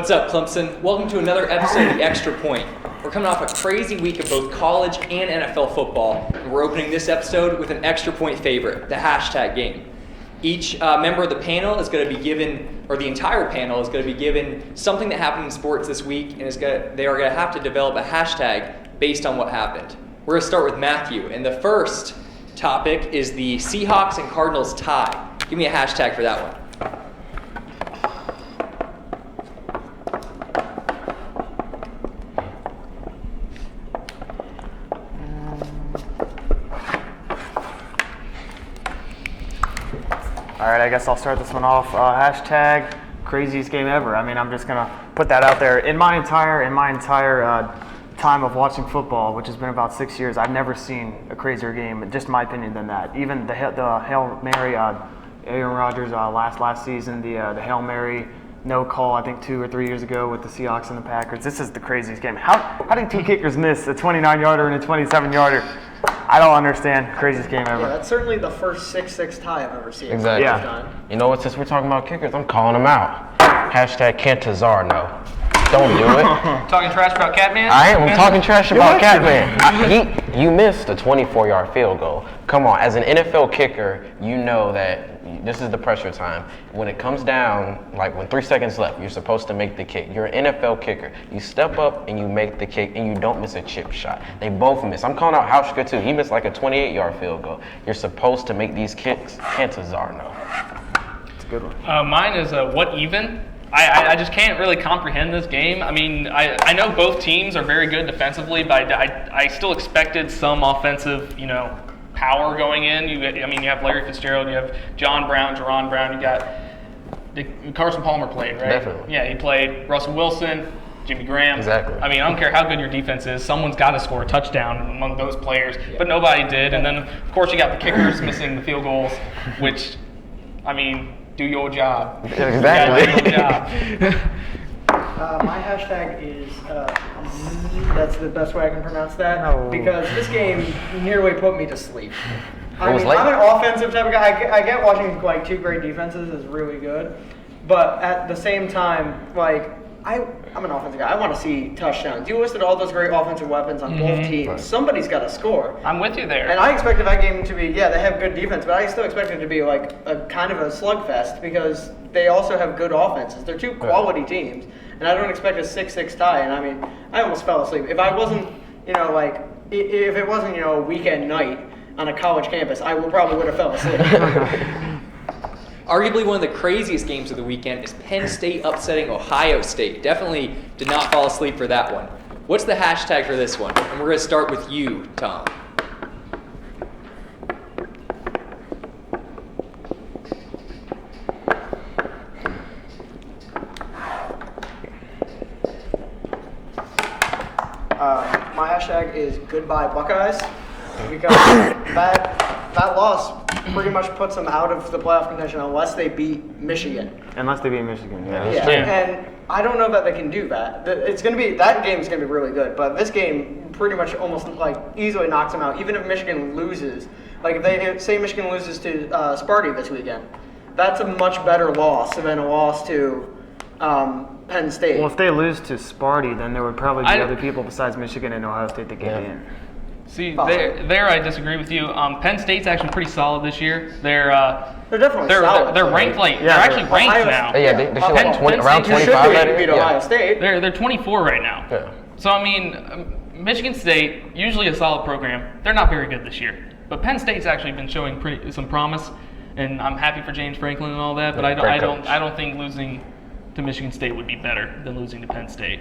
What's up, Clemson? Welcome to another episode of The Extra Point. We're coming off a crazy week of both college and NFL football, and we're opening this episode with an extra point favorite, the hashtag game. Each member of the panel is going to be given, or the entire panel is going to be given something that happened in sports this week, and they are going to have to develop a hashtag based on what happened. We're going to start with Matthew, and the first topic is the Seahawks and Cardinals tie. Give me a hashtag for that one. All right, I guess I'll start this one off. Hashtag craziest game ever. I mean, I'm just gonna put that out there. In my entire time of watching football, which has been about 6 years, I've never seen a crazier game, just in my opinion, than that. Even the Hail Mary, Aaron Rodgers last season, the Hail Mary no call, I think 2 or 3 years ago with the Seahawks and the Packers. This is the craziest game. How did two kickers miss a 29-yarder and a 27-yarder? I don't understand. Craziest game ever. Yeah, that's certainly the first 6-6 tie I've ever seen. Exactly. Yeah. You know what? Since we're talking about kickers, I'm calling them out. Hashtag Cantazar, no. Don't do it. Talking trash about Catman? I am. I'm talking trash about Catman. You missed a 24-yard field goal. Come on. As an NFL kicker, you know that this is the pressure time. When it comes down, like when 3 seconds left, you're supposed to make the kick. You're an NFL kicker. You step up and you make the kick, and you don't miss a chip shot. They both miss. I'm calling out Hauschka, too. He missed like a 28-yard field goal. You're supposed to make these kicks. Cantazar, no. It's a good one. Mine is what even? I just can't really comprehend this game. I mean, I know both teams are very good defensively, but I still expected some offensive, power going in. You have Larry Fitzgerald, you have John Brown, Jerron Brown, you got Carson Palmer played, right? Definitely. Yeah, he played. Russell Wilson, Jimmy Graham. Exactly. I mean, I don't care how good your defense is. Someone's got to score a touchdown among those players, but nobody did. And then, of course, you got the kickers missing the field goals, which, do your job. Exactly. Do your job. My hashtag is that's the best way I can pronounce that, because this game nearly put me to sleep. I'm an offensive type of guy. I get watching like two great defenses is really good, but at the same time, I'm an offensive guy. I want to see touchdowns. You listed all those great offensive weapons on both teams. Right. Somebody's got to score. I'm with you there. And I expected that game to be, they have good defense, but I still expected it to be like a kind of a slugfest because they also have good offenses. They're two quality teams, and I don't expect a 6-6 tie. And I almost fell asleep. If I wasn't, if it wasn't, a weekend night on a college campus, I probably would have fell asleep. Arguably one of the craziest games of the weekend is Penn State upsetting Ohio State. Definitely did not fall asleep for that one. What's the hashtag for this one? And we're going to start with you, Tom. My hashtag is goodbye Buckeyes, because that loss pretty much puts them out of the playoff contention unless they beat Michigan. Unless they beat Michigan, yeah. And I don't know that they can do that. That game's gonna be really good, but this game pretty much almost easily knocks them out. Even if Michigan loses, if they say Michigan loses to Sparty this weekend, that's a much better loss than a loss to Penn State. Well, if they lose to Sparty, then there would probably be other people besides Michigan and Ohio State that get in. See, there I disagree with you. Penn State's actually pretty solid this year. They're definitely solid. They're ranked they're actually ranked now. Yeah, they should around 25. They beat Ohio State. They're 24 right now. Yeah. So Michigan State, usually a solid program. They're not very good this year, but Penn State's actually been showing some promise, and I'm happy for James Franklin and all that. But I don't think losing to Michigan State would be better than losing to Penn State.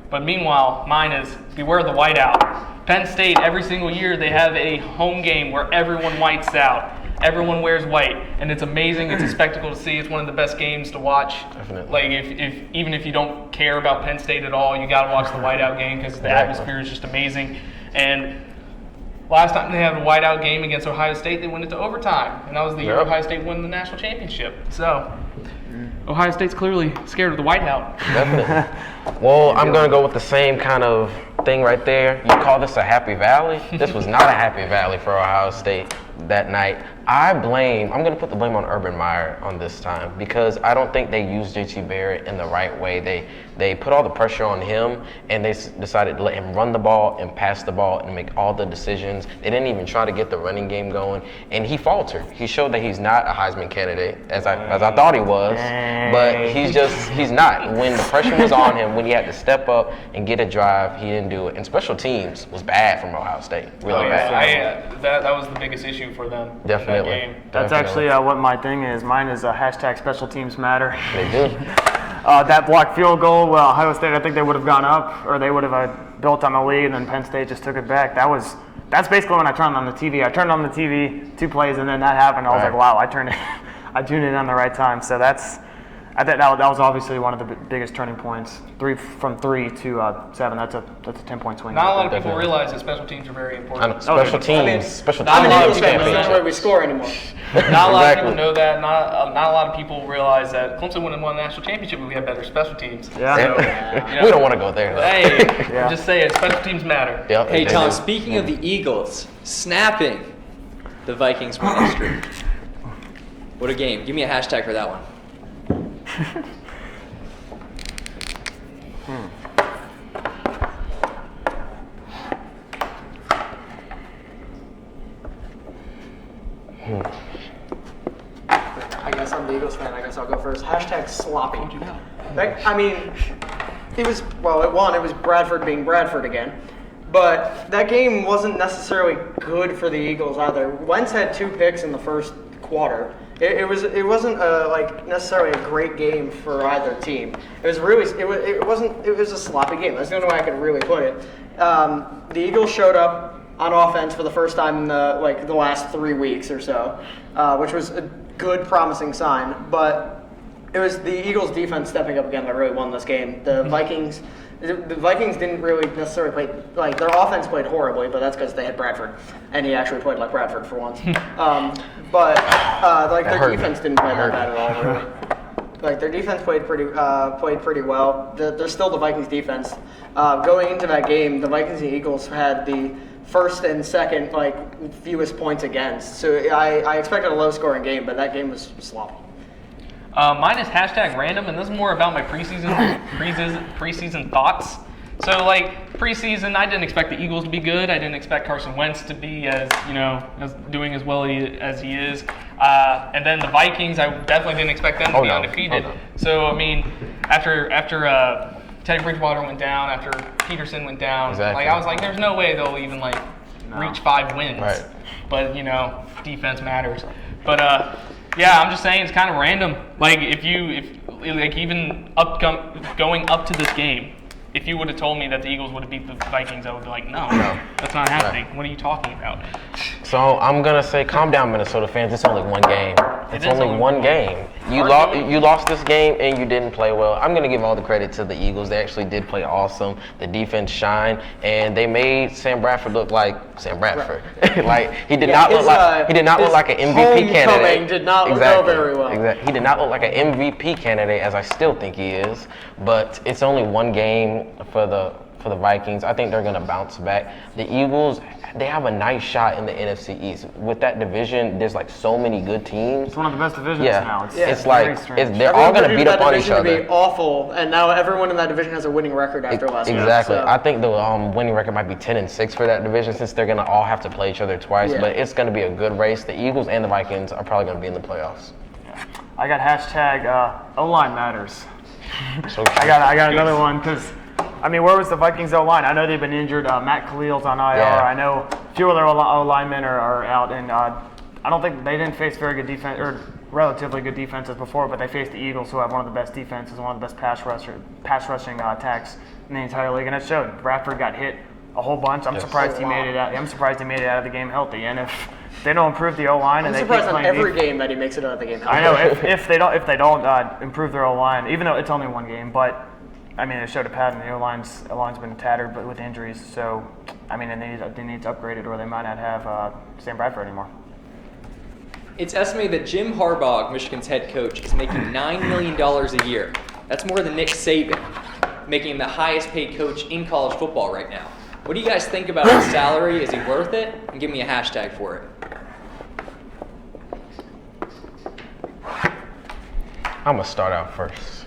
But meanwhile, mine is beware the whiteout. Penn State, every single year, they have a home game where everyone whites out. Everyone wears white, and it's amazing. It's a spectacle to see. It's one of the best games to watch. Definitely. Even if you don't care about Penn State at all, you got to watch the whiteout game because the atmosphere is just amazing. And last time they had a whiteout game against Ohio State, they went into overtime, and that was the year Ohio State won the national championship. So Ohio State's clearly scared of the whiteout. Definitely. Well, I'm going to go with the same kind of thing right there. You call this a happy valley? This was not a happy valley for Ohio State. that night. I'm going to put the blame on Urban Meyer on this time because I don't think they used JT Barrett in the right way. They put all the pressure on him and they decided to let him run the ball and pass the ball and make all the decisions. They didn't even try to get the running game going, and he faltered. He showed that he's not a Heisman candidate as I thought he was, but he's not. When the pressure was on him, when he had to step up and get a drive, he didn't do it. And special teams was bad from Ohio State, really bad. That was the biggest issue for them. Definitely. Game. That's actually what my thing is. Mine is hashtag special teams matter. They do. That blocked field goal, Ohio State, I think they would have gone up, or they would have built on the lead, and then Penn State just took it back. That's basically when I turned on the TV. I turned on the TV 2 plays, and then that happened. I was like, wow, I tuned in on the right time. So I think that was obviously one of the biggest turning points. From 3 to 7. That's a 10-point swing. Not a lot of people realize that special teams are very important. Special teams. I'm an Eagles fan, but that's where we score anymore. Not a lot of people know that. Not a lot of people realize that Clemson wouldn't have won a national championship if we had better special teams. Yeah. So, we don't want to go there, though. Hey, I'm just saying, special teams matter. Yep, Hey, Tom, speaking of the Eagles, snapping the Vikings winning streak. What a game. Give me a hashtag for that one. I guess I'm the Eagles fan. I guess I'll go first. Hashtag sloppy. I mean, it was Bradford being Bradford again. But that game wasn't necessarily good for the Eagles either. Wentz had 2 picks in the first quarter. It wasn't necessarily a great game for either team. It was a sloppy game. That's the only way I could really put it. The Eagles showed up on offense for the first time in the last 3 weeks or so, which was a good, promising sign. But it was the Eagles' defense stepping up again that really won this game. The Vikings didn't really necessarily play their offense played horribly, but that's because they had Bradford, and he actually played like Bradford for once. But their defense didn't play that bad at all, really. Their defense played pretty well. They're still the Vikings defense. Going into that game, the Vikings and Eagles had the first and second fewest points against. So I expected a low-scoring game, but that game was sloppy. Mine is hashtag random, and this is more about my preseason thoughts. So, preseason, I didn't expect the Eagles to be good. I didn't expect Carson Wentz to be as doing as well as he is. And then the Vikings, I definitely didn't expect them to be undefeated. Oh, no. So, I mean, after Teddy Bridgewater went down, after Peterson went down, exactly. I was like, there's no way they'll even reach 5 wins. Right. But defense matters. But yeah, I'm just saying it's kind of random. Even going up to this game, if you would have told me that the Eagles would have beat the Vikings, I would be like, no, that's not happening. Right. What are you talking about? So I'm gonna say, calm down, Minnesota fans. It's only one game. It's only one game. You lost this game and you didn't play well. I'm gonna give all the credit to the Eagles. They actually did play awesome. The defense shined, and they made Sam Bradford look like Sam Bradford. He did not look like an MVP candidate. Did not go very well. Exactly. He did not look like an MVP candidate, as I still think he is. But it's only one game for the Vikings. I think they're gonna bounce back. The Eagles, they have a nice shot in the NFC East. With that division, there's so many good teams. It's one of the best divisions now. They're all going to beat up on each other. To be awful, and now everyone in that division has a winning record after last year. Exactly. So. I think the winning record might be 10-6 for that division, since they're going to all have to play each other twice. Yeah. But it's going to be a good race. The Eagles and the Vikings are probably going to be in the playoffs. I got hashtag O-line matters. I got another one because. I mean, where was the Vikings O-line? I know they've been injured. Matt Khalil's on IR. Yeah. I know a few other O-linemen are out, and I don't think they didn't face very good defense or relatively good defenses before, but they faced the Eagles, who have one of the best defenses, one of the best pass rushing attacks in the entire league, and it showed. Bradford got hit a whole bunch. I'm surprised he made it out. I'm surprised he made it out of the game healthy. And if they don't improve the O-line, and they keep playing, I'm surprised on every game that he makes it out of the game healthy. I know if they don't improve their O-line, even though it's only one game, but. I mean, it showed a pattern. The O-line's been tattered, but with injuries. So, I mean, they need to upgrade it, or they might not have Sam Bradford anymore. It's estimated that Jim Harbaugh, Michigan's head coach, is making $9 million a year. That's more than Nick Saban, making him the highest paid coach in college football right now. What do you guys think about his salary? Is he worth it? And give me a hashtag for it. I'm gonna start out first.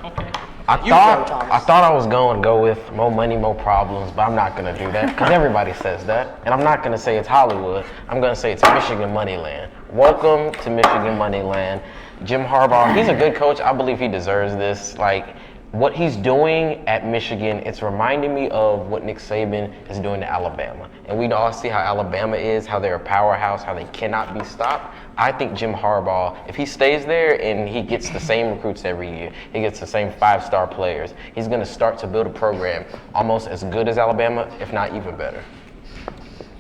Okay. I thought I was going to go with more money, more problems, but I'm not going to do that because everybody says that. And I'm not going to say it's Hollywood. I'm going to say it's Michigan Moneyland. Welcome to Michigan Moneyland. Jim Harbaugh, he's a good coach. I believe he deserves this. Like, what he's doing at Michigan, it's reminding me of what Nick Saban is doing to Alabama. And we all see how Alabama is, how they're a powerhouse, how they cannot be stopped. I think Jim Harbaugh, if he stays there and he gets the same recruits every year, he gets the same 5-star players, he's going to start to build a program almost as good as Alabama, if not even better.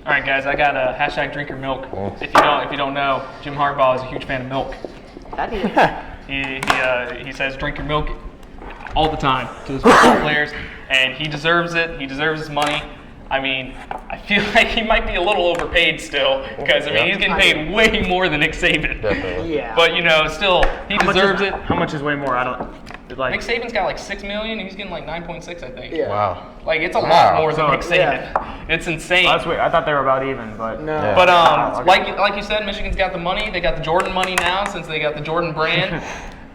All right, guys, I got a hashtag drink your milk. If you don't know, Jim Harbaugh is a huge fan of milk. That is. He says drink your milk all the time to his football players, and he deserves it. He deserves his money. I mean, I feel like he might be a little overpaid still because, I mean, he's getting paid way more than Nick Saban. Definitely. Yeah. But, still, he deserves it. How much is way more? I don't. Nick Saban's got like $6 million. He's getting like 9.6, I think. Yeah. Wow. Like, it's a lot more than Nick Saban. Yeah. It's insane. That's weird. I thought they were about even, but No. Yeah. But like you said, Michigan's got the money. They got the Jordan money now since they got the Jordan brand,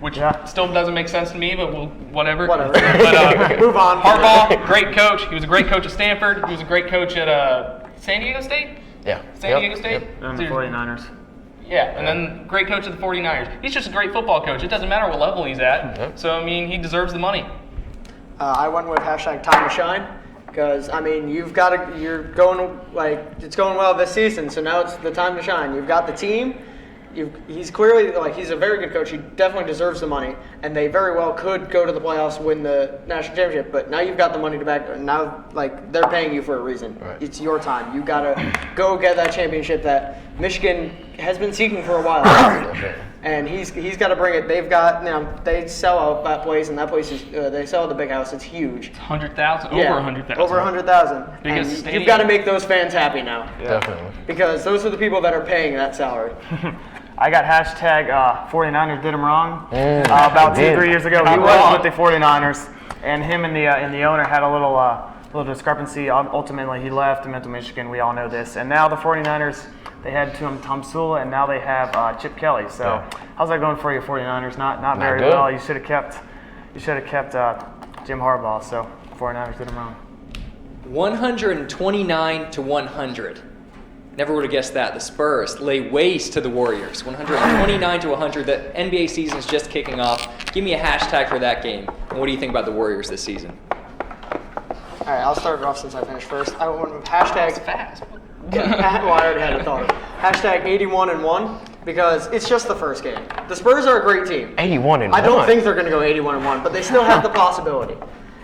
which still doesn't make sense to me, but whatever. Whatever. But Move on. Harbaugh, great coach. He was a great coach at Stanford. He was a great coach at San Diego State. Yeah. San Diego State. and the 49ers. Yeah, and then great coach of the 49ers. He's just a great football coach. It doesn't matter what level he's at. Yep. So, I mean, he deserves the money. I went with hashtag time to shine because, I mean, you're going, like, it's going well this season, so now it's the time to shine. You've got the team. He's clearly, like, he's a very good coach. He definitely deserves the money, and they very well could go to the playoffs, win the national championship, but now you've got the money to back. Now, like, they're paying you for a reason. Right. It's your time. You got to go get that championship that Michigan has been seeking for a while. And he's got to bring it. They've got, they sell out that place, and that place is, they sell out the big house. It's huge. 100,000, Yeah, over 100,000. Over 100,000. Because And stadium- you've got to make those fans happy now. Definitely. Because those are the people that are paying that salary. I got hashtag 49ers did him wrong. About 2-3 years ago, he was with the 49ers, and him and the owner had a little discrepancy. Ultimately, he left and went to Michigan. We all know this. And now the 49ers, they had Tom Sula, and now they have Chip Kelly. So how's that going for you, 49ers? Not very good. well. You should have kept Jim Harbaugh. So 49ers did him wrong. 129 to 100. Never would have guessed that. The Spurs lay waste to the Warriors. 129 to 100. The NBA season is just kicking off. Give me a hashtag for that game. And what do you think about the Warriors this season? All right, I'll start it off since I finished first. I went with hashtag Fast. well, I already had a thought. Hashtag 81-1 because it's just the first game. The Spurs are a great team. 81-1. I don't think they're going to go 81-1, but they still have the possibility.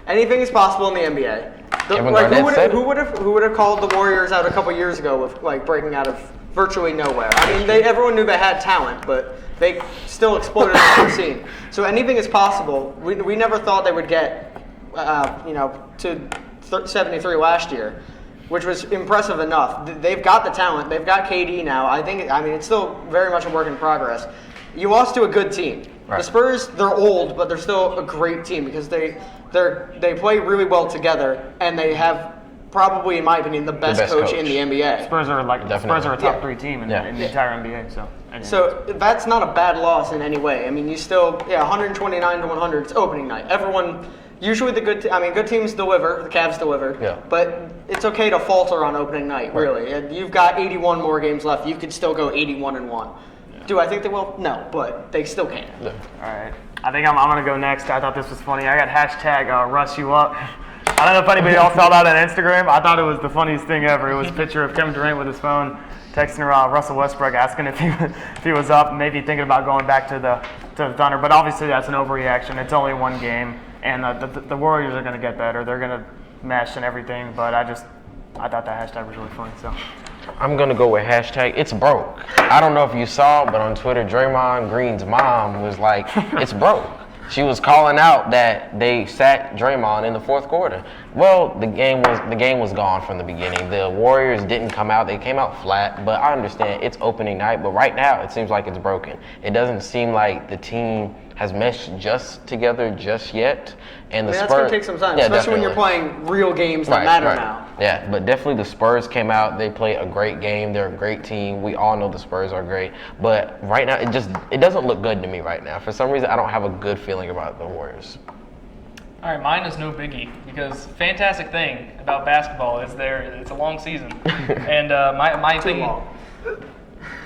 Anything is possible in the NBA. Who would have called the Warriors out a couple years ago with like breaking out of virtually nowhere? I mean, everyone knew they had talent, but they still exploded on the scene. So anything is possible. We never thought they would get to 73 last year, which was impressive enough. They've got the talent. They've got KD now. I mean, it's still very much a work in progress. You lost to a good team. Right. The Spurs, they're old, but they're still a great team because they play really well together, and they have probably, in my opinion, the best coach in the NBA. Spurs are a top 3 team in the entire NBA. So that's not a bad loss in any way. I mean, you still 129 to 100. It's opening night. Everyone. Usually good teams deliver, the Cavs deliver, but it's okay to falter on opening night, really. You've got 81 more games left. You could still go 81-1. Do I think they will? No, but they still can. All right. I think I'm going to go next. I thought this was funny. I got hashtag Russ You Up. I don't know if anybody else saw that on Instagram. I thought it was the funniest thing ever. It was a picture of Kevin Durant with his phone texting Russell Westbrook asking if he was up, maybe thinking about going back to the Thunder. But obviously that's an overreaction. It's only one game. And the Warriors are going to get better. They're going to mesh and everything. But I thought that hashtag was really funny. So I'm going to go with hashtag it's broke. I don't know if you saw, but on Twitter, Draymond Green's mom was like, it's broke. She was calling out that they sat Draymond in the fourth quarter. Well, the game was gone from the beginning. The Warriors didn't come out. They came out flat, but I understand it's opening night. But right now, it seems like it's broken. It doesn't seem like the team has meshed together just yet. And the Spurs, that's going to take some time, especially when you're playing real games that matter now. Yeah, but definitely the Spurs came out. They played a great game. They're a great team. We all know the Spurs are great. But right now, it doesn't look good to me right now. For some reason, I don't have a good feeling about the Warriors. All right, mine is no biggie because fantastic thing about basketball is it's a long season, and my thing. long.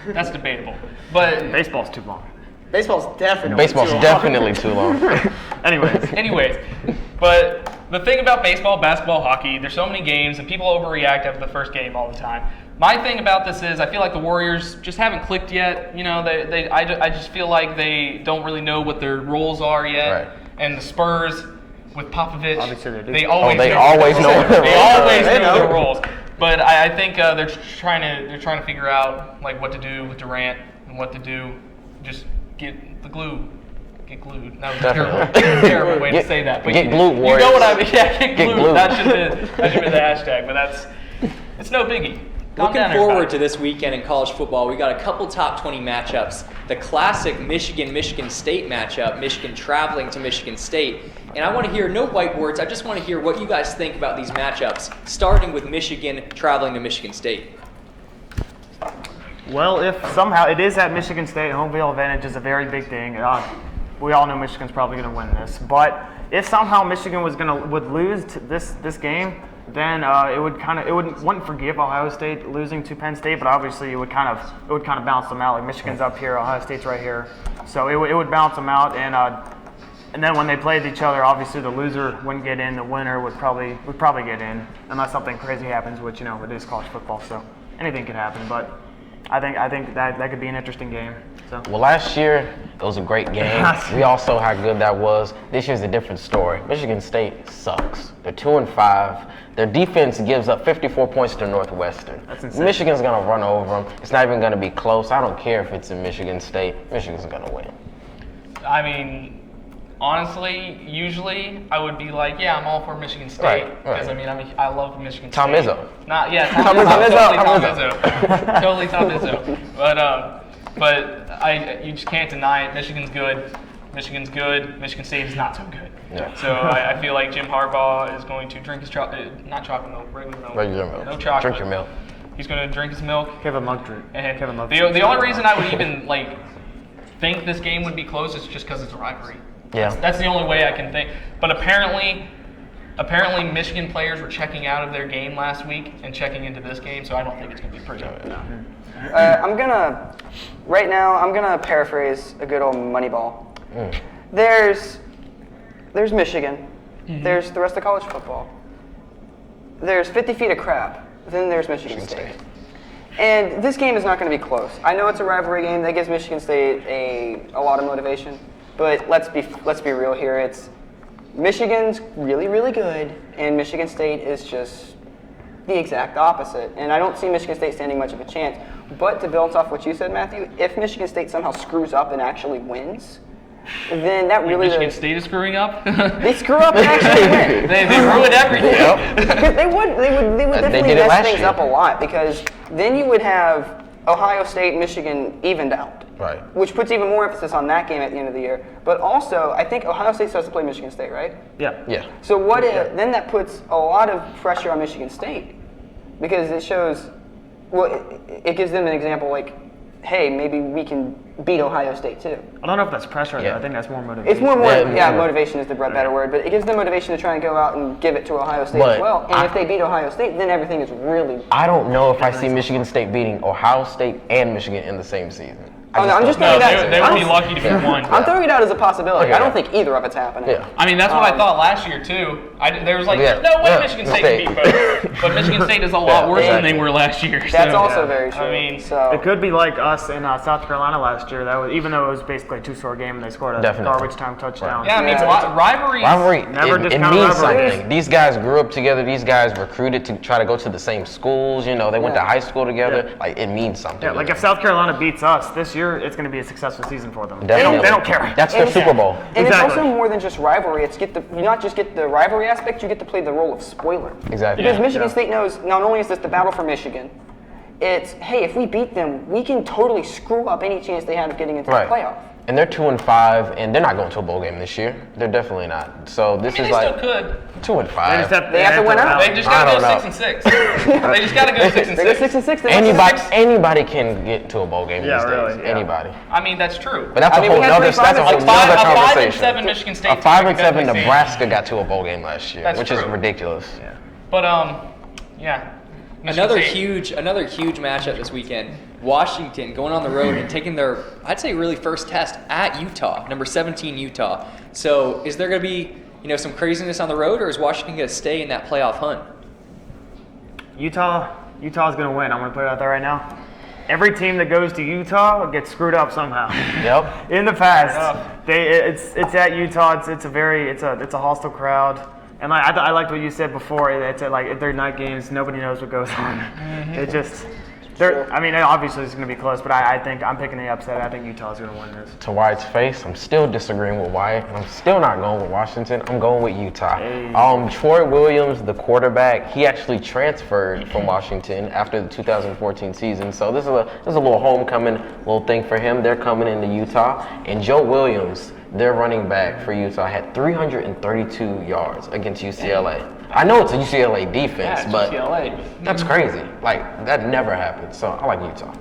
That's debatable, but Baseball's too long. Baseball's definitely too long. Anyways, but the thing about baseball, basketball, hockey, there's so many games and people overreact after the first game all the time. My thing about this is I feel like the Warriors just haven't clicked yet. You know, I just feel like they don't really know what their roles are yet. Right. And the Spurs with Popovich, Obviously they do. they always know their roles. But I think they're trying to figure out like what to do with Durant and what to do. Just get the glue. Get glued. That was a terrible way to say that. But get glued, Warriors. You know what I mean? Yeah, get glued. glued. That should be the hashtag. But it's no biggie. Calm Looking down, forward everybody. to this weekend in college football, we got a couple top 20 matchups. The classic Michigan-Michigan State matchup, Michigan traveling to Michigan State. And I want to hear, no white words, I just want to hear what you guys think about these matchups, starting with Michigan traveling to Michigan State. well, if somehow it is at Michigan State, home field advantage is a very big thing. We all know Michigan's probably going to win this, but if somehow Michigan would lose this game, then it wouldn't forgive Ohio State losing to Penn State, but obviously it would kind of balance them out. Like Michigan's up here, Ohio State's right here, so it would balance them out. And then when they played each other, obviously the loser wouldn't get in, the winner would probably get in, unless something crazy happens, which it is college football, so anything could happen. But I think that could be an interesting game. So. Well, last year it was a great game. We all saw how good that was. This year's a different story. Michigan State sucks. They're 2-5. Their defense gives up 54 points to Northwestern. That's insane. Michigan's gonna run over them. It's not even gonna be close. I don't care if it's in Michigan State. Michigan's gonna win. I mean, honestly, usually I would be like, yeah, I'm all for Michigan State because Right. I love Michigan Tom State. Izzo. Tom Izzo. Totally Tom Izzo. But you just can't deny it. Michigan's good. Michigan State is not so good. Yeah. So I feel like Jim Harbaugh is going to drink his not chocolate milk, regular milk. Regular milk. No chocolate. Drink your milk. He's going to drink his milk. Have a mug drink. And Have a mug the only reason I would even think this game would be close is just because it's a rivalry. Yeah. That's the only way I can think. But apparently Michigan players were checking out of their game last week and checking into this game, so I don't think it's going to be pretty. I'm gonna paraphrase a good old Moneyball. There's Michigan. Mm-hmm. There's the rest of college football. There's 50 feet of crap. Then there's Michigan State. And this game is not going to be close. I know it's a rivalry game that gives Michigan State a lot of motivation, but let's be real here. It's Michigan's really, really good, and Michigan State is just the exact opposite. And I don't see Michigan State standing much of a chance. But to build off what you said, Matthew, if Michigan State somehow screws up and actually wins, then that really Michigan State is screwing up. They screw up and actually win. they ruined everything. Because they would definitely mess things up a lot, because then you would have Ohio State, Michigan evened out. Right. Which puts even more emphasis on that game at the end of the year. But also, I think Ohio State starts to play Michigan State, right? Yeah. Yeah. So then that puts a lot of pressure on Michigan State, because it shows, it gives them an example like, hey, maybe we can beat Ohio State too. I don't know if that's pressure, Yeah. though. I think that's more motivation. It's more, Yeah. motivation is the better word, but it gives them motivation to try and go out and give it to Ohio State as well. And if they beat Ohio State, then everything is really. I don't know if I see Michigan State beating Ohio State and Michigan in the same season. I'm just No, throwing it out. they would be lucky to get one. I'm throwing it out as a possibility. Okay. I don't think either of it's happening. Yeah. I mean, that's what I thought last year too. There was like, Yeah. there's no way Yeah. Michigan State can beat both. But Michigan State is a lot worse than they were last year. That's so, also very true. I mean, so It could be like us in South Carolina last year. That was, even though it was basically a two-score game and they scored a Definitely. garbage time touchdown. yeah, I mean, Yeah. rivalries. Rivalry, Never it discount means rivalries. something. These guys grew up together. These guys recruited to try to go to the same schools. They went to Yeah. high school together. Yeah. Like, it means something. Yeah, to like them. if South Carolina beats us this year, it's going to be a successful season for them. Definitely. They don't care. That's their And- Super Bowl. And Exactly. it's also more than just rivalry. It's you not just get the rivalry aspect, you get to play the role of spoiler. Exactly. Because Yeah. Michigan State knows not only is this the battle for Michigan, it's, hey, if we beat them, we can totally screw up any chance they have of getting into Right. the playoff. And they're 2-5, and they're not going to a bowl game this year. They're definitely not. So this is they like still could. 2-5. They have to win out. They just got to go 6-6. They just got to go 6-6. They go 6-6. Anybody can get to a bowl game these days. Really, yeah. Anybody. I mean, that's true. But that's a whole nother conversation. A 5-7 Michigan State. A 5-7 Nebraska got to a bowl game last year, which is true. ridiculous. Yeah. But yeah. Another huge matchup this weekend. Washington going on the road and taking their, I'd say, really first test at Utah, number 17 Utah. So is there going to be, some craziness on the road, or is Washington going to stay in that playoff hunt? Utah's going to win. I'm going to put it out there right now. Every team that goes to Utah gets screwed up somehow. Yep. In the past, it's at Utah. It's a hostile crowd. And I liked what you said before. It's if they're night games, nobody knows what goes on. It just, obviously it's going to be close, but I think I'm picking the upset. I think Utah's going to win this. To Wyatt's face, I'm still disagreeing with Wyatt. I'm still not going with Washington. I'm going with Utah. Hey. Troy Williams, the quarterback, he actually transferred from Washington after the 2014 season. So this is a little homecoming little thing for him. They're coming into Utah, and Joe Williams, their running back for Utah, had 332 yards against UCLA. I know it's a UCLA defense, but UCLA. that's crazy. That never happened. So I like Utah.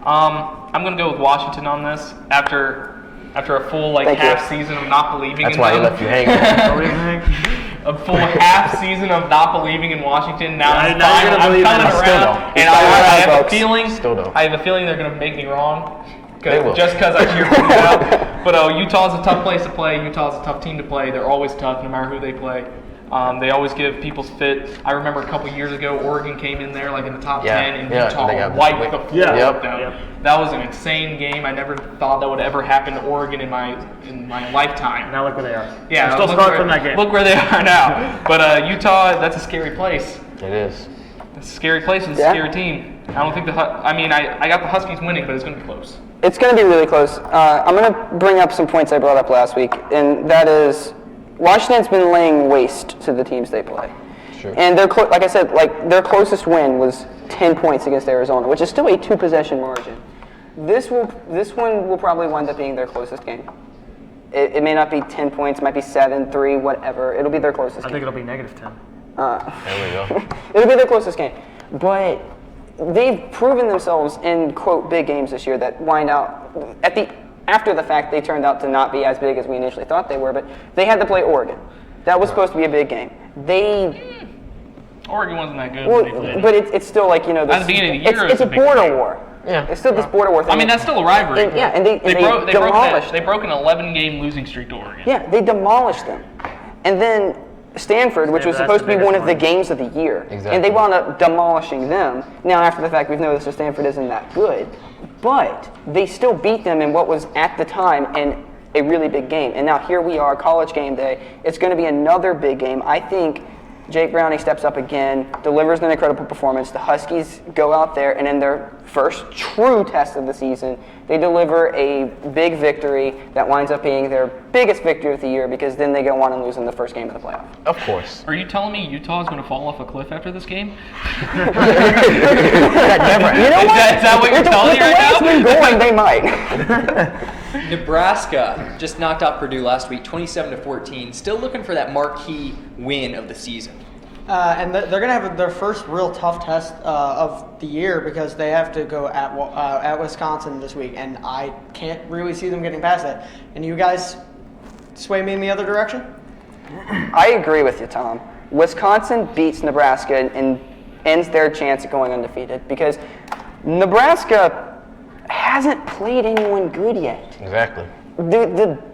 I'm going to go with Washington on this after a full half season of not believing That's in why them. he left you hanging. A full half season of not believing in Washington. Now I'm believe coming in them. around, and I have a feeling. I have a feeling they're going to make me wrong. Just because I cheer for them out. But Utah's a tough place to play. Utah's a tough team to play. They're always tough, no matter who they play. They always give people's fit. I remember a couple years ago, Oregon came in there in the top 10, and Utah wiped the floor with them. That was an insane game. I never thought that would ever happen to Oregon in my lifetime. Now look where they are. Yeah, still scarred from that game. Look where they are now. But Utah, that's a scary place. It is. It's a scary place. It's a scary team. I don't think I got the Huskies winning, but it's going to be close. It's going to be really close. I'm going to bring up some points I brought up last week, and that is Washington's been laying waste to the teams they play. Sure. And like I said, their closest win was 10 points against Arizona, which is still a 2-possession margin. This one will probably wind up being their closest game. It may not be 10 points, it might be 7, 3, whatever. It'll be their closest game. I think it'll be -10. There we go. It'll be their closest game. But they've proven themselves in, quote, big games this year that wind out after the fact they turned out to not be as big as we initially thought they were, but they had to play Oregon. That was supposed to be a big game. Oregon wasn't that good. Well, but it's still at the beginning of the year, it's a border war. Yeah. It's still this border war thing. I mean, that's still a rivalry. And they demolished. They broke an 11-game losing streak to Oregon. Yeah, they demolished them. And then Stanford, which was supposed to be one of the games of the year, exactly. And they wound up demolishing them. Now, after the fact, we've noticed that Stanford isn't that good, but they still beat them in what was, at the time, a really big game. And now here we are, college game day. It's going to be another big game. I think Jake Browning steps up again, delivers an incredible performance. The Huskies go out there, and in their first true test of the season, they deliver a big victory that winds up being their biggest victory of the year, because then they go on and lose in the first game of the playoff. Of course. Are you telling me Utah is going to fall off a cliff after this game? That never happened. You know what? Is that what you're telling me right now? The way it's been going, they might. Nebraska just knocked out Purdue last week, 27-14. Still looking for that marquee win of the season. And they're going to have their first real tough test of the year, because they have to go at Wisconsin this week, and I can't really see them getting past that. And you guys sway me in the other direction? I agree with you, Tom. Wisconsin beats Nebraska and ends their chance at going undefeated, because Nebraska hasn't played anyone good yet. Exactly.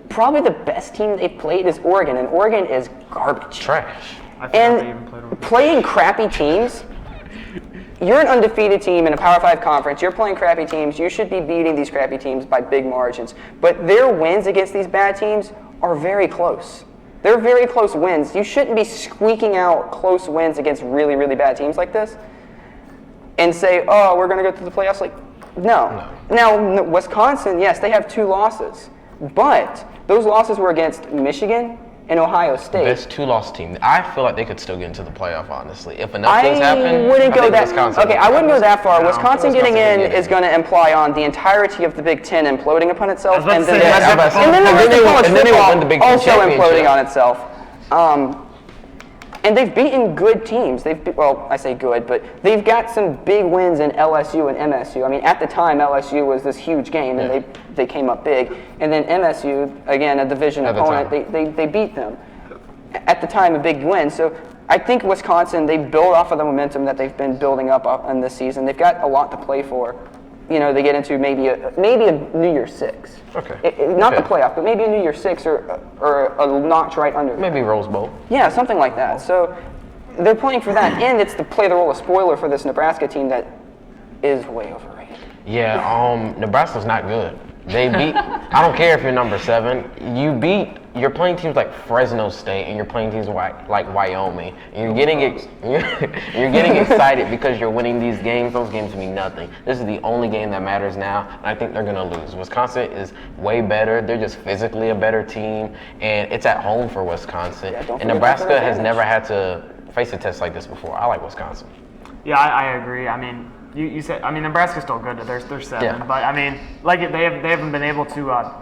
Probably the best team they've played is Oregon, and Oregon is garbage. Trash. And playing crappy teams, you're an undefeated team in a Power 5 conference. You're playing crappy teams. You should be beating these crappy teams by big margins. But their wins against these bad teams are very close. They're very close wins. You shouldn't be squeaking out close wins against really, really bad teams like this and say, oh, we're going to go to the playoffs. No. Now, Wisconsin, yes, they have 2 losses. But those losses were against Michigan and Ohio State. Best 2-loss team. I feel like they could still get into the playoff, honestly. If enough things happen, I wouldn't go that. Okay, I wouldn't go that far. No, Wisconsin getting in is going to imply on the entirety of the Big Ten imploding upon itself, and then the rest of college football also imploding on itself. And they've beaten good teams. Well, I say good, but they've got some big wins in LSU and MSU. I mean, at the time, LSU was this huge game, and they came up big. And then MSU, again, a division opponent, they beat them. At the time, a big win. So I think Wisconsin, they build off of the momentum that they've been building up in this season. They've got a lot to play for. You know, they get into maybe a New Year's Six. Okay. Not the playoff, but maybe a New Year's Six or a notch right under. Maybe Rose Bowl. Yeah, something like that. So they're playing for that, and it's to play the role of spoiler for this Nebraska team that is way overrated. Yeah, Nebraska's not good. They beat. I don't care if you're number 7. You're playing teams like Fresno State, and you're playing teams like Wyoming. And you're getting excited because you're winning these games. Those games mean nothing. This is the only game that matters now, and I think they're gonna lose. Wisconsin is way better. They're just physically a better team, and it's at home for Wisconsin. Yeah, and Nebraska has never had to face a test like this before. I like Wisconsin. Yeah, I agree. I mean, you said, I mean, Nebraska's still good. They're 7, Yeah. but I mean, they haven't been able to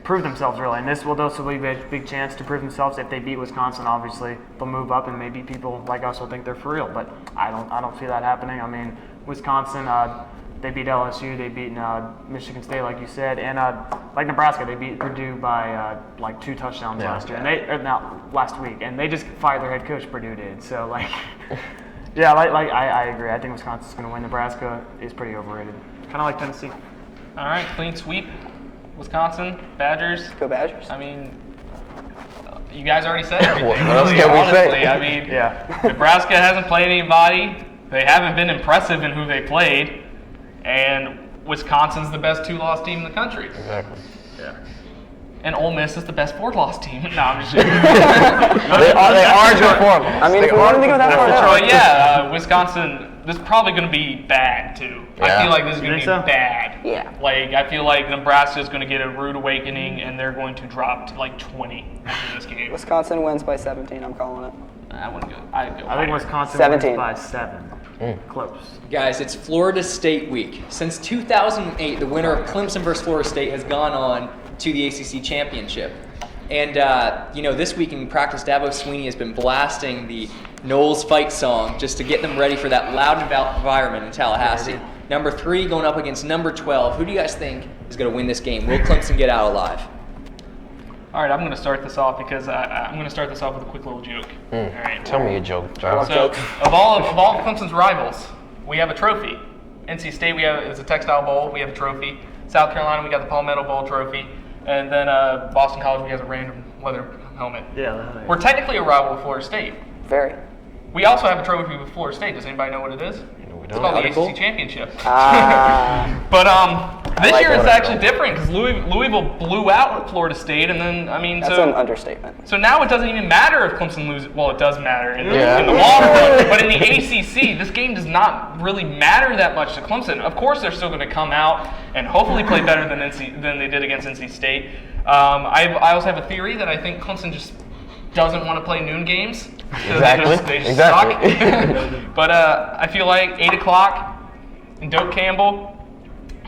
prove themselves really, and this will be a big chance to prove themselves. If they beat Wisconsin, obviously they'll move up, and maybe people like us will think they're for real. But I don't see that happening. I mean, Wisconsin, they beat LSU, they beat Michigan State, like you said, and like Nebraska, they beat Purdue by like 2 touchdowns last year, and last week, and they just fired their head coach. Purdue did. So like, yeah, I agree. I think Wisconsin's going to win. Nebraska is pretty overrated, kind of like Tennessee. All right, clean sweep. Wisconsin, Badgers. Go Badgers. I mean, you guys already said everything. What else really, can we honestly. say? I mean, Nebraska hasn't played anybody. They haven't been impressive in who they played. And Wisconsin's the best 2-loss team in the country. Exactly. Yeah. And Ole Miss is the best 4-loss team. No, I'm just kidding. They are good 4-loss. I mean, if we wanted to go that far But out. yeah, Wisconsin, this is probably going to be bad, too. Yeah. I feel like this is going to be so? bad. Yeah. Like, I feel like Nebraska is going to get a rude awakening, and they're going to drop to, like, 20 after this game. Wisconsin wins by 17, I'm calling it. I wouldn't go. I'd go I think higher. Wisconsin 17. wins by 7. Close. Guys, it's Florida State week. Since 2008, the winner of Clemson versus Florida State has gone on to the ACC championship. And, this week in practice, Dabo Swinney has been blasting the Knowles fight song just to get them ready for that loud environment in Tallahassee. Number 3 going up against number 12. Who do you guys think is going to win this game? Will Clemson get out alive? All right, I'm going to start this off because I'm going to start this off with a quick little joke. All right. Tell me a joke, John. So, of all of Clemson's rivals, we have a trophy. NC State, it's a textile bowl. We have a trophy. South Carolina, we got the Palmetto Bowl trophy. And then Boston College, we have a random leather helmet. Yeah. We're technically a rival of Florida State. Very. We also have a trophy with Florida State. Does anybody know what it is? It's called the Article? ACC Championship. Ah. But this like year it's Article. actually different because Louisville blew out Florida State, and then That's an understatement. So now it doesn't even matter if Clemson loses. Well, it does matter in the Yeah. long run, but in the ACC, this game does not really matter that much to Clemson. Of course, they're still going to come out and hopefully play better than they did against NC State. I also have a theory that I think Clemson just doesn't want to play noon games. Exactly. They just Exactly. suck. But I feel like 8 o'clock in Doak Campbell,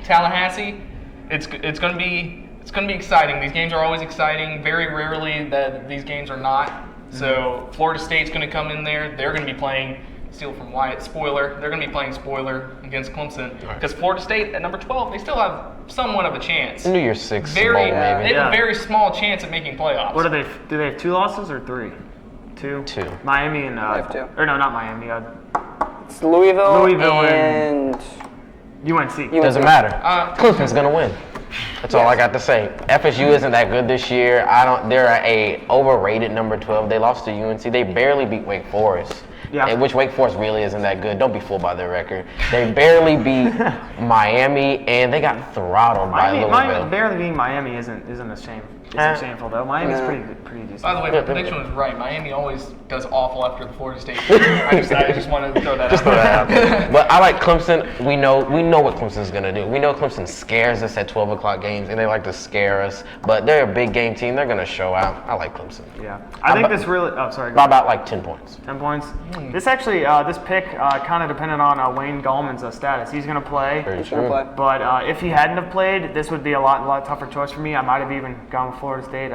Tallahassee, it's going to be exciting. These games are always exciting. Very rarely that these games are not. So Florida State's going to come in there. They're going to be playing, steal from Wyatt, spoiler. They're going to be playing spoiler against Clemson because Florida State at number 12, they still have somewhat of a chance. New Year's Six Very, bowl, they maybe. have a very small chance at making playoffs. What do they have 2 losses or 3? 2. 2. Miami and have 2. or no, not Miami. It's Louisville and and UNC. Doesn't matter. Clemson's gonna win. That's all I got to say. FSU isn't that good this year. They're a overrated number 12. They lost to UNC. They barely beat Wake Forest. and which Wake Forest really isn't that good. Don't be fooled by their record. They barely beat Miami, and they got throttled by Louisville. Barely beating Miami isn't a shame. It's shameful though. Miami's pretty decent. By the way, my prediction was right. Miami always does awful after the Florida State game. I just want to throw that out there. But I like Clemson. We know what Clemson's gonna do. We know Clemson scares us at 12 o'clock games, and they like to scare us. But they're a big game team. They're gonna show out. I like Clemson. Yeah, I think this really. Oh, sorry. By about like 10 points. 10 points. This actually, this pick kind of depended on Wayne Gallman's status. He's gonna play. He's gonna play. But if he hadn't have played, this would be a lot tougher choice for me. I might have even gone with Florida State.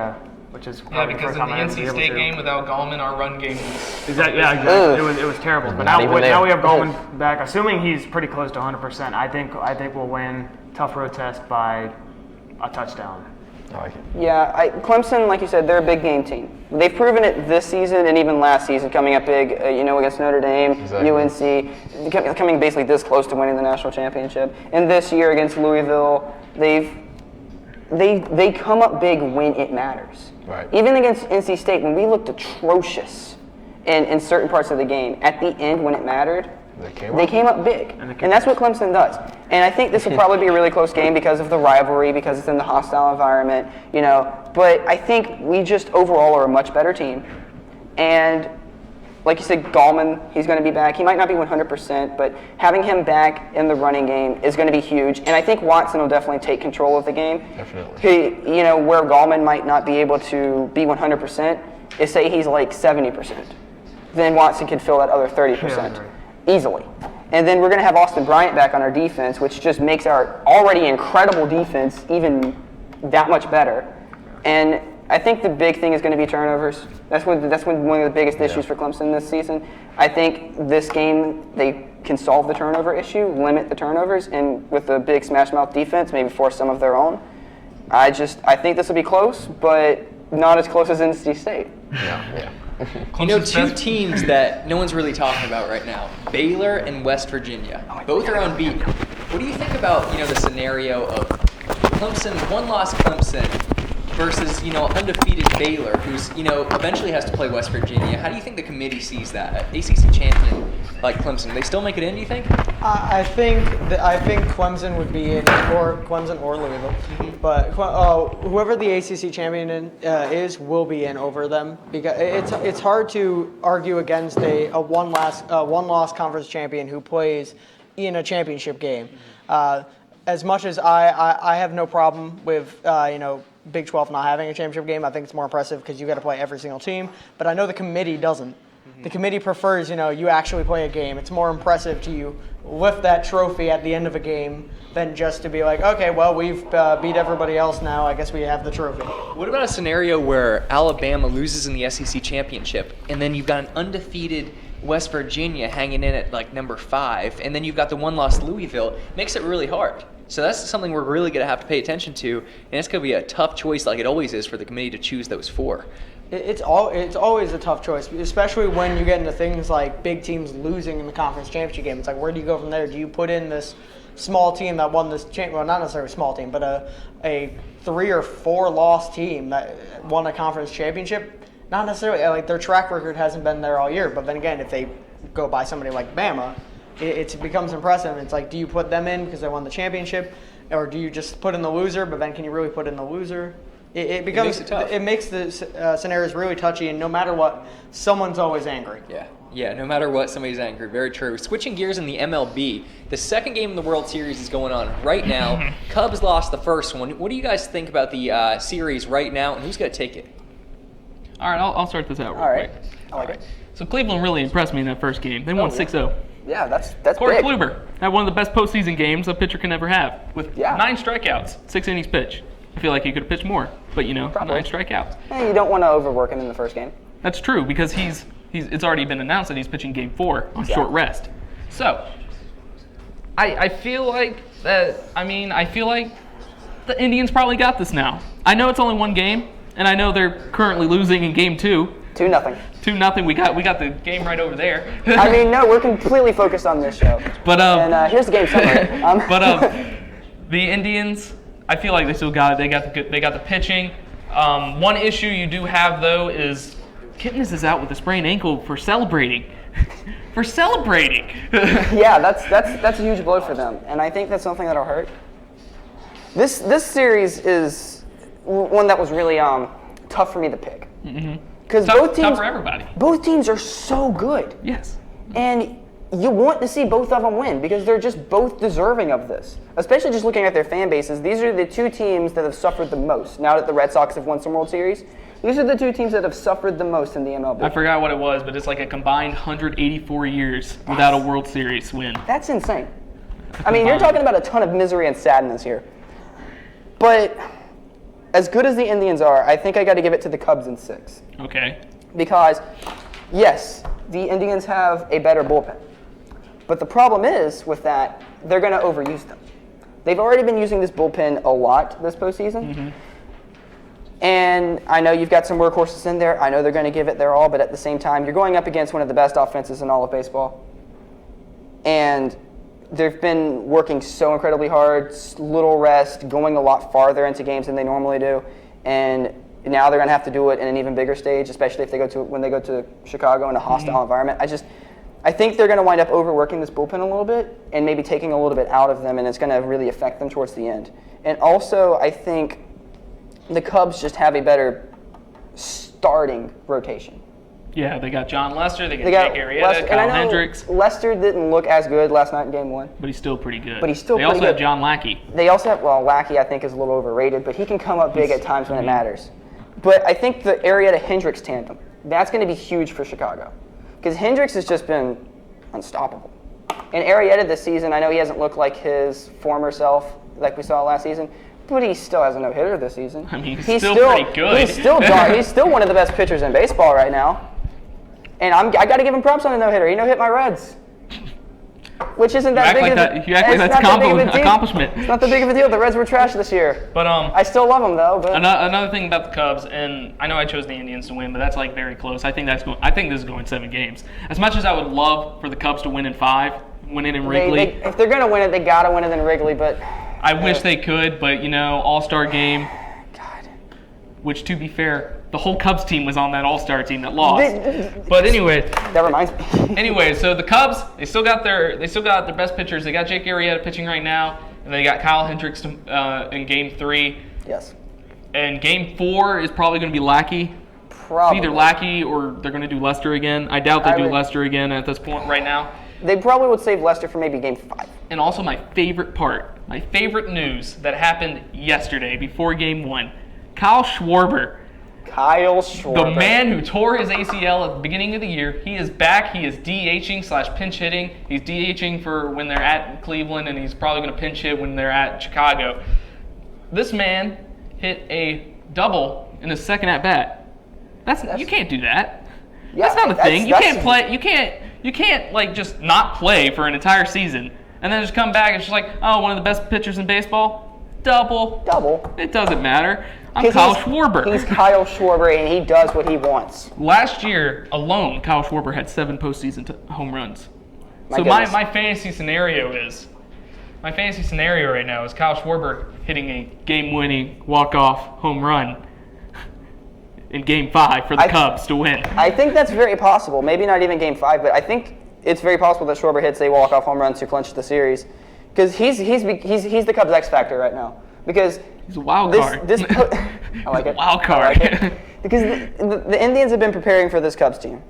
Which is because in the NC State game without Gallman, our run game was exactly. It was terrible. But now we have Gallman back. Assuming he's pretty close to 100%, I think we'll win tough road test by a touchdown. I like it. Yeah, Clemson, like you said, they're a big game team. They've proven it this season and even last season, coming up big. Against Notre Dame, UNC, coming basically this close to winning the national championship. And this year against Louisville, they come up big when it matters. Right. Even against NC State, when we looked atrocious in certain parts of the game, at the end when it mattered, they came up big. And that's what Clemson does. And I think this will probably be a really close game because of the rivalry, because it's in the hostile environment, But I think we just overall are a much better team. And like you said, Gallman, he's going to be back. He might not be 100%, but having him back in the running game is going to be huge. And I think Watson will definitely take control of the game. Definitely. Where Gallman might not be able to be 100%, is say he's like 70%. Then Watson could fill that other 30% easily. And then we're going to have Austin Bryant back on our defense, which just makes our already incredible defense even that much better. And I think the big thing is going to be turnovers. That's one of the biggest issues for Clemson this season. I think this game they can solve the turnover issue, limit the turnovers, and with a big smash mouth defense, maybe force some of their own. I think this will be close, but not as close as NC State. Yeah. Two teams that no one's really talking about right now, Baylor and West Virginia. Both are unbeaten. What do you think about, the scenario of Clemson, one-loss Clemson versus, undefeated Baylor, who's, eventually has to play West Virginia? How do you think the committee sees that? ACC champion like Clemson, they still make it in, do you think? I think Clemson would be in, or Clemson or Louisville. Mm-hmm. But whoever the ACC champion is will be in over them, because it's hard to argue against a one-loss conference champion who plays in a championship game. As much as I have no problem with Big 12 not having a championship game, I think it's more impressive because you got to play every single team. But I know the committee doesn't. Mm-hmm. The committee prefers, you actually play a game. It's more impressive to you lift that trophy at the end of a game than just to be like, okay, well, we've beat everybody else now. I guess we have the trophy. What about a scenario where Alabama loses in the SEC championship, and then you've got an undefeated West Virginia hanging in at like number 5, and then you've got the one-loss Louisville? Makes it really hard. So that's something we're really going to have to pay attention to, and it's going to be a tough choice, like it always is, for the committee to choose those 4. It's always a tough choice, especially when you get into things like big teams losing in the conference championship game. It's like, where do you go from there? Do you put in this small team that won this well, not necessarily a small team, but a 3 or 4 loss team that won a conference championship? Not necessarily. Like, their track record hasn't been there all year, but then again, if they go by somebody like Bama, it becomes impressive. It's like, do you put them in because they won the championship, or do you just put in the loser? But then, can you really put in the loser? It becomes tough. It makes the scenarios really touchy, and no matter what, someone's always angry. Yeah. No matter what, somebody's angry. Very true. Switching gears in the MLB, the second game in the World Series is going on right now. Cubs lost the first one. What do you guys think about the series right now, and who's going to take it? All right, I'll start this out real quick. I like it. So Cleveland really impressed me in that first game. They won 6-0. Yeah, that's Corey big. Kluber had one of the best postseason games a pitcher can ever have, with 9 strikeouts, 6 innings pitched. I feel like he could have pitched more, but 9 strikeouts. You don't want to overwork him in the first game. That's true, because it's already been announced that he's pitching game 4 on short rest. So I feel like the Indians probably got this now. I know it's only one game, and I know they're currently losing in game 2. 2-0. 2-0. We got the game right over there. No, we're completely focused on this show. But and here's the game summary. The Indians, I feel like they still got it. They got the pitching. One issue you do have though is Kipnis is out with a sprained ankle for celebrating. for celebrating. Yeah, that's a huge blow for them, and I think that's something that'll hurt. This series is one that was really tough for me to pick. Because tough for everybody. Both teams are so good. Yes. And you want to see both of them win because they're just both deserving of this. Especially just looking at their fan bases. These are the two teams that have suffered the most. Now that the Red Sox have won some World Series, these are the two teams that have suffered the most in the MLB. I forgot what it was, but it's like a combined 184 years without a World Series win. That's insane. I mean, you're talking about a ton of misery and sadness here. But as good as the Indians are, I think I got to give it to the Cubs in 6. Okay. Because, yes, the Indians have a better bullpen. But the problem is with that, they're going to overuse them. They've already been using this bullpen a lot this postseason. And I know you've got some workhorses in there. I know they're going to give it their all, but at the same time, you're going up against one of the best offenses in all of baseball. And they've been working so incredibly hard, little rest, going a lot farther into games than they normally do. And now they're going to have to do it in an even bigger stage, especially if when they go to Chicago in a hostile environment. I think they're going to wind up overworking this bullpen a little bit and maybe taking a little bit out of them, and it's going to really affect them towards the end. And also, I think the Cubs just have a better starting rotation. Yeah, they got John Lester, they got Jake Arrieta, Kyle Hendricks. Lester didn't look as good last night in Game 1. But he's still pretty good. They also have John Lackey. They also have, Lackey I think is a little overrated, but he can come up big at times when it matters. But I think the Arrieta-Hendricks tandem, that's going to be huge for Chicago. Because Hendricks has just been unstoppable. And Arrieta this season, I know he hasn't looked like his former self like we saw last season, but he still has a no-hitter this season. I mean, he's still pretty good. He's still one of the best pitchers in baseball right now. And I got to give him props on the no-hitter. He no-hit my Reds. Which isn't that big of a deal. You act like that's an accomplishment. It's not that big of a deal. The Reds were trash this year. But I still love them though. But another thing about the Cubs, and I know I chose the Indians to win, but that's like very close. I think this is going 7 games. As much as I would love for the Cubs to win in 5, win it in Wrigley. If they're gonna win it, they gotta win it in Wrigley. But I wish they could. But All-Star game. God. Which, to be fair, the whole Cubs team was on that All-Star team that lost. But anyway, that reminds me. Anyway, so the Cubs, they still got their best pitchers. They got Jake Arrieta pitching right now, and they got Kyle Hendricks in Game 3. Yes. And Game 4 is probably going to be Lackey. Probably. It's either Lackey or they're going to do Lester again. I doubt they do Lester again at this point right now. They probably would save Lester for maybe Game 5. And also my favorite news that happened yesterday before Game 1. Kyle Schwarber. The man who tore his ACL at the beginning of the year, he is back. He is DHing/pinch hitting. He's DHing for when they're at Cleveland, and he's probably going to pinch hit when they're at Chicago. This man hit a double in his second at bat. You can't do that. Yeah, that's not a thing. You can't play. You can't like just not play for an entire season and then just come back and it's just like, oh, one of the best pitchers in baseball. Double. It doesn't matter. I'm Kyle Schwarber. He's Kyle Schwarber, and he does what he wants. Last year alone, Kyle Schwarber had 7 postseason home runs. My fantasy scenario right now is Kyle Schwarber hitting a game-winning walk-off home run in Game 5 for the Cubs to win. I think that's very possible. Maybe not even Game 5, but I think it's very possible that Schwarber hits a walk-off home run to clinch the series. Because he's the Cubs' X factor right now. Because he's a wild card. I like it. Wild card. I like it. Because the Indians have been preparing for this Cubs team.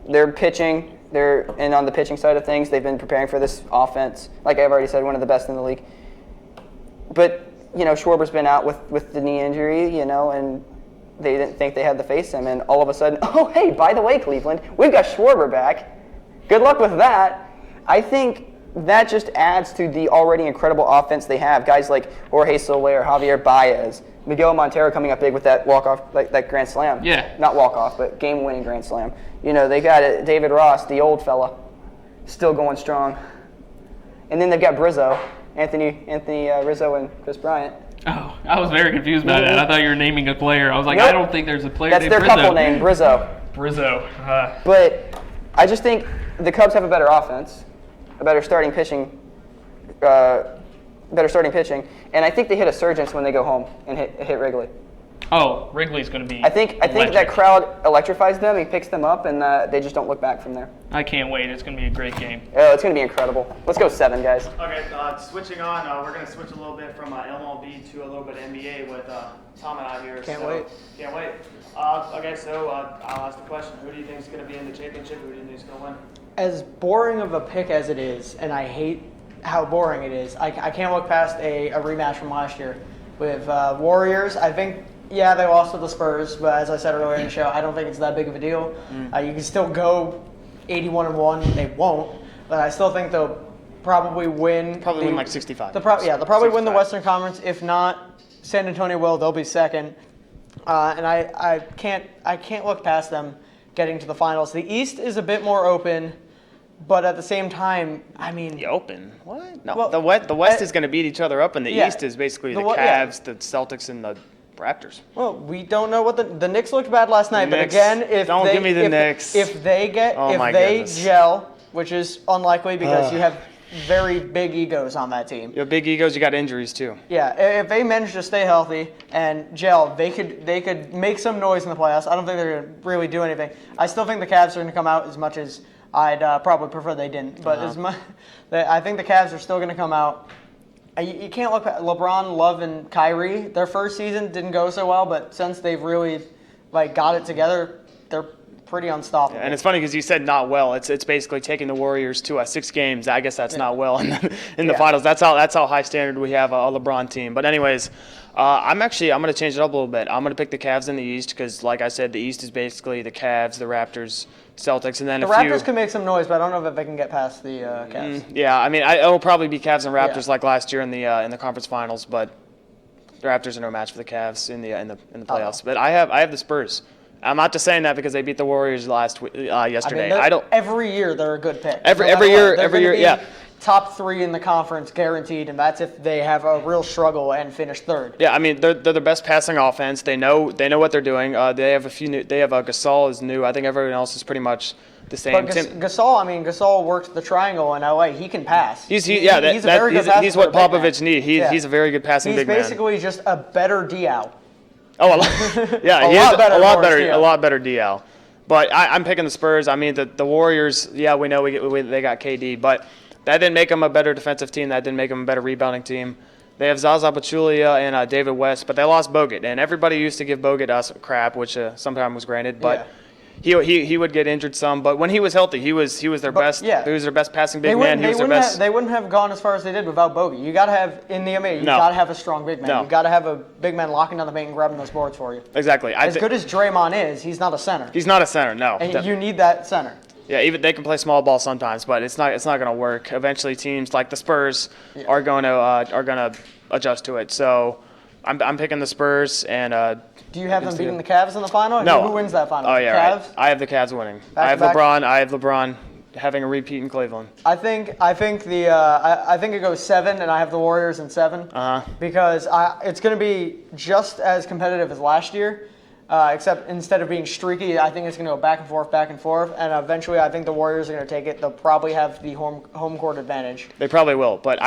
They're pitching. And on the pitching side of things, they've been preparing for this offense. Like I've already said, one of the best in the league. But Schwarber's been out with the knee injury, and they didn't think they had to face him. And all of a sudden, oh hey, by the way, Cleveland, we've got Schwarber back. Good luck with that. I think that just adds to the already incredible offense they have. Guys like Jorge Soler, Javier Baez, Miguel Montero coming up big with that walk-off, that grand slam. Yeah. Not walk-off, but game-winning grand slam. They got it. David Ross, the old fella, still going strong. And then they've got Brizzo, Anthony Rizzo and Chris Bryant. Oh, I was very confused by that. I thought you were naming a player. I was like, nope. I don't think there's a player named Brizzo. That's their couple name, Brizzo. But I just think the Cubs have a better offense. Better starting pitching, and I think they hit a surgence when they go home and hit Wrigley. Oh, Wrigley's going to be. I think that crowd electrifies them. He picks them up, and they just don't look back from there. I can't wait. It's going to be a great game. Oh, it's going to be incredible. Let's go 7, guys. Okay, switching on. We're going to switch a little bit from MLB to a little bit NBA with Tom and I here. Can't wait. Can't wait. Okay, so I'll ask the question. Who do you think is going to be in the championship? Who do you think is going to win? As boring of a pick as it is, and I hate how boring it is, I can't look past a rematch from last year with Warriors. I think, yeah, they lost to the Spurs, but as I said earlier in the show, I don't think it's that big of a deal. You can still go 81-1. They won't, but I still think they'll probably win. Probably win like 65. They'll probably win the Western Conference. If not, San Antonio will. They'll be second. And I can't look past them getting to the finals. The East is a bit more open, but at the same time, I mean, The Open? What? No, Well, the West is going to beat each other up, and the yeah. East is basically the Yeah. Cavs, the Celtics, and the Raptors. well, we don't know what the Knicks looked bad last night, but Knicks. again, if Don't they, give me the if, Knicks. if they my they goodness. gel, which is unlikely because you have very big egos on that team. You have big egos, you got injuries too. Yeah, if they manage to stay healthy and gel, they could make some noise in the playoffs. I don't think they're going to really do anything. I still think the Cavs are going to come out as much as I'd probably prefer they didn't. But as much, I think the Cavs are still going to come out. You can't look at LeBron, Love, and Kyrie. Their first season didn't go so well, but since they've really got it together, they're pretty unstoppable. And it's funny because you said not well. It's basically taking the Warriors to 6 games. I guess that's not well in the finals. That's how high standard we have a LeBron team. But anyways, I'm going to change it up a little bit. I'm going to pick the Cavs in the East because, like I said, the East is basically the Cavs, the Raptors, Celtics, and then the Raptors can make some noise, but I don't know if they can get past the Cavs. Yeah, I mean, it'll probably be Cavs and Raptors like last year in the conference finals, but the Raptors are no match for the Cavs in the playoffs. But I have the Spurs. I'm not just saying that because they beat the Warriors yesterday. I don't. Every year they're a good pick. Every year, yeah. Top 3 in the conference guaranteed, and that's if they have a real struggle and finish third. Yeah, I mean they're the best passing offense. They know what they're doing. They have a few new. They have Gasol is new. I think everyone else is pretty much the same. But Gasol worked the triangle in LA. He can pass. He's a very good passer. He's what Popovich needs. He's a very good passing big man. He's basically just a better Diao. Oh, yeah, a lot better DL. But I'm picking the Spurs. I mean, the Warriors. Yeah, we know they got KD, but that didn't make them a better defensive team. That didn't make them a better rebounding team. They have Zaza Pachulia and David West, but they lost Bogut, and everybody used to give Bogut us crap, which sometimes was granted, but. Yeah. He would get injured some, but when he was healthy, he was their best. Yeah. He was their best passing big man. He was their best. They wouldn't have gone as far as they did without Bogey. You got to have in the NBA. You got to have a strong big man. No. You got to have a big man locking down the paint and grabbing those boards for you. Exactly. As good as Draymond is, he's not a center. He's not a center. No. And you need that center. Yeah, even they can play small ball sometimes, but it's not going to work. Eventually, teams like the Spurs are going to adjust to it. So, I'm picking the Spurs and. Do you have them beating the Cavs in the final? No. Who wins that final? Oh yeah, Cavs? right. I have the Cavs winning. I have LeBron having a repeat in Cleveland. I think it goes 7, and I have the Warriors in 7. Because it's going to be just as competitive as last year, except instead of being streaky, I think it's going to go back and forth, and eventually I think the Warriors are going to take it. They'll probably have the home court advantage. They probably will, but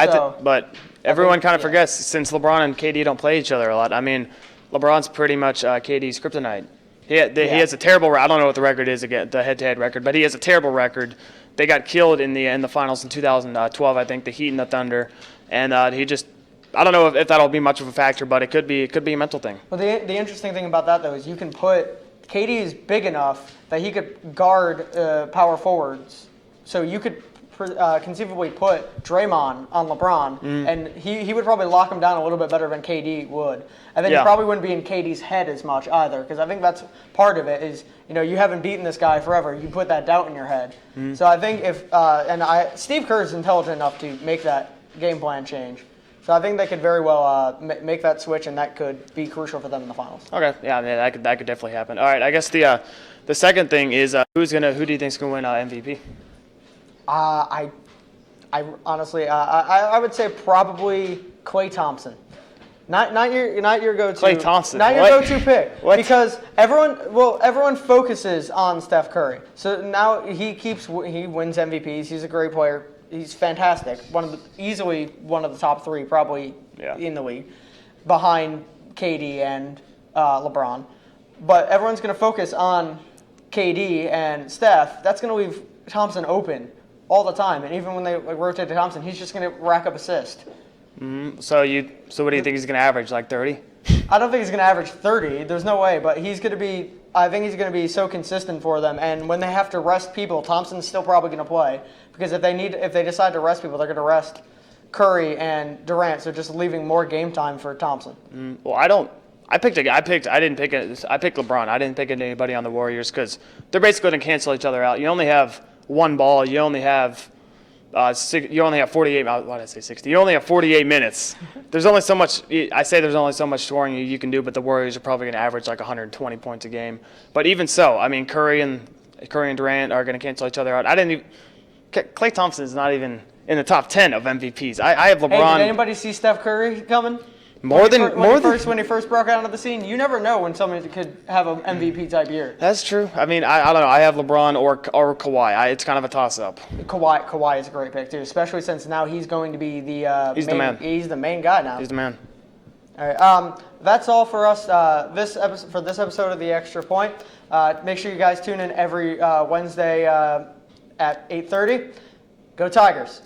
everyone kind of forgets since LeBron and KD don't play each other a lot. I mean. LeBron's pretty much KD's kryptonite. He has a terrible. I don't know what the record is again, the head-to-head record, but he has a terrible record. They got killed in the finals in 2012, I think, the Heat and the Thunder, and he just. I don't know if that'll be much of a factor, but it could be a mental thing. Well, the interesting thing about that though is you can put KD is big enough that he could guard power forwards, so you could. Conceivably put Draymond on LeBron, and he would probably lock him down a little bit better than KD would. And then he probably wouldn't be in KD's head as much either, because I think that's part of it is, you haven't beaten this guy forever. You put that doubt in your head. So I think Steve Kerr is intelligent enough to make that game plan change. So I think they could very well make that switch, and that could be crucial for them in the finals. Okay, yeah, that could definitely happen. All right, I guess the second thing is who do you think's gonna win MVP? I honestly, I would say probably Klay Thompson. Not your go-to. Klay Thompson. Not your go-to pick. What? Because everyone focuses on Steph Curry. So now he wins MVPs. He's a great player. He's fantastic. Easily one of the top 3 probably in the league, behind KD and LeBron. But everyone's going to focus on KD and Steph. That's going to leave Thompson open all the time. And even when they rotate to Thompson, he's just going to rack up assists. So what do you think he's going to average, like 30? I don't think he's going to average 30. There's no way. But I think he's going to be so consistent for them. And when they have to rest people, Thompson's still probably going to play. Because if they decide to rest people, they're going to rest Curry and Durant. So just leaving more game time for Thompson. Well, I picked LeBron. I didn't pick anybody on the Warriors because they're basically going to cancel each other out. You only have one ball. You only have 48. Why did I say 60? You only have 48 minutes. There's only so much. I say there's only so much scoring you can do, but the Warriors are probably going to average like 120 points a game. But even so, I mean, Curry and Durant are going to cancel each other out. Klay Thompson is not even in the top 10 of MVPs. I have LeBron. Hey, did anybody see Steph Curry coming? When he first broke out onto the scene, you never know when somebody could have an MVP type year. That's true. I mean, I don't know. I have LeBron or Kawhi. It's kind of a toss-up. Kawhi is a great pick too, especially since now he's going to be the he's the man. He's the main guy now. He's the man. All right. That's all for us this episode of The Extra Point. Make sure you guys tune in every Wednesday at 8:30. Go Tigers.